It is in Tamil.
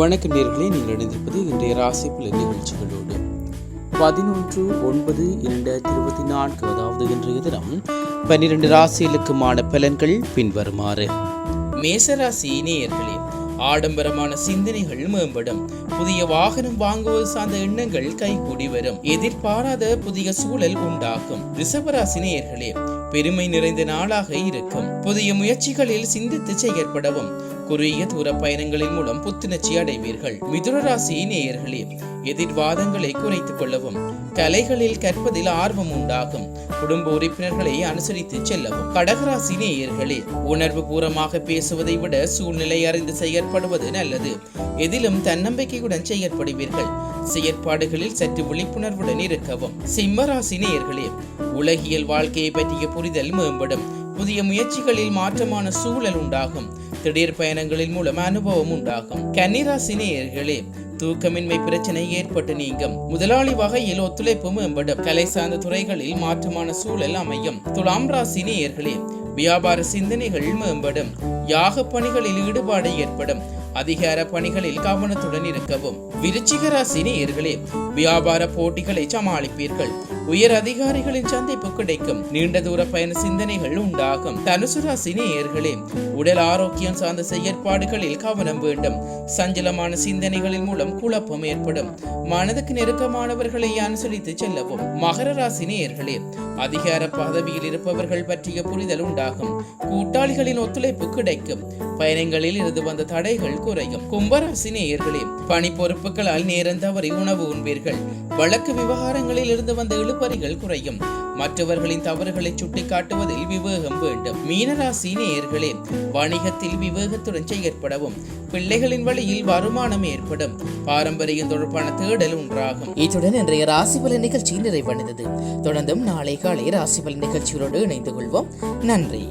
வணக்கம் நேயர்களே, நீங்கள் இணைந்திருப்பது இன்றைய ராசி பலன் நிகழ்ச்சிகளோடு 11/9/2024, அதாவது இன்றைய தினம் 12 ராசிகளுக்குமான பலன்கள் பின்வருமாறு. மேசராசி நேயர்களே, ஆடம்பரமான சிந்தனைகள் மேம்படும். புதிய வாகனம் வாங்குவது சார்ந்த எண்ணங்கள் கைகூடி வரும். எதிர்பாராத புதிய சூழல் உண்டாகும். ரிஷபராசி நேயர்களே, பெருமை நிறைந்த நாளாக இருக்கும். புதிய முயற்சிகளில் சிந்தித்து செயற்படவும். குறுகிய தூர பயணங்களின் மூலம் புத்துணர்ச்சி அடைவீர்கள். மிதுன ராசி நேயர்களே, எதிர்வாதங்களை குறைத்துக் கொள்ளவும். கலைகளில் கற்பதில் ஆர்வம் உண்டாகும். குடும்ப உறுப்பினர்களை அனுசரித்து செல்லவும். கடகராசி நேயர்களே, உணர்வு பூர்வமாக பேசுவதை விட சூழ்நிலை அறிந்து செயற்படுவது நல்லது. எதிலும் தன்னம்பிக்கையுடன் செயற்படுவீர்கள். செயற்பாடுகளில் சற்று விழிப்புணர்வுடன் இருக்கவும். சிம்மராசி நேயர்களே, உலகியல் வாழ்க்கையை பற்றிய புரிதல் மேம்படும். புதிய முயற்சிகளில் மாற்றமான சூழல் உண்டாகும். திடீர் பயணங்களின் மூலம் அனுபவம் உண்டாகும். கன்னிராசி நேயர்களே, தூக்கமின்மை பிரச்சனை ஏற்பட்டு நீங்கும். முதலாளி வகையில் ஒத்துழைப்பு மேம்படும். கலை சார்ந்த துறைகளில் மாற்றமான சூழல் அமையும். துலாம் ராசி நேயர்களே, வியாபார சிந்தனைகள் மேம்படும். யாக பணிகளில் ஈடுபாடு ஏற்படும். அதிகார பணிகளில் கவனத்துடன் இருக்கவும். விருச்சிக ராசி நேயர்களே, வியாபார போட்டிகளை சமாளிப்பீர்கள். உயர் அதிகாரிகளின் சந்திப்பு கிடைக்கும். நீண்ட தூர பயண சிந்தனைகள் உண்டாகும். தனுசு ராசி நேயர்களே, உடல் ஆரோக்கியம் சார்ந்த செயற்பாடுகளில் கவனம் வேண்டும். சஞ்சலமான சிந்தனைகளின் மூலம் குழப்பம் ஏற்படும். மனதுக்கு நெருக்கமானவர்களை அனுசரித்து செல்லவும். மகர ராசி நேயர்களே, அதிகார பதவியில் இருப்பவர்கள் பற்றிய புரிதல் உண்டாகும். கூட்டாளிகளின் ஒத்துழைப்பு கிடைக்கும். பயணங்களில் இருந்து வந்த தடைகள் குறையும். கும்பராசி நேயர்களே, பணி பொறுப்புகளால் நேரம் தவறி உணவு உண்பீர்கள். வழக்கு விவகாரங்களில் இருந்து வந்த இழுபறிகள் குறையும். மற்றவர்களின் தவறுகளை சுட்டிக்காட்டுவதில் விவேகம் வேண்டும். மீனராசி நேயர்களே, வணிகத்தில் விவேகத்துடன் செயற்படவும். பிள்ளைகளின் வழியில் வருமானம் ஏற்படும். பாரம்பரியம் தொடர்பான தேடல் உண்டாகும். இத்துடன் இன்றைய ராசி பலன் நிகழ்ச்சி நிறைவடைந்தது. தொடர்ந்தும் நாளை காலை ராசி பலன் நிகழ்ச்சிகளோடு இணைந்து கொள்வோம். நன்றி.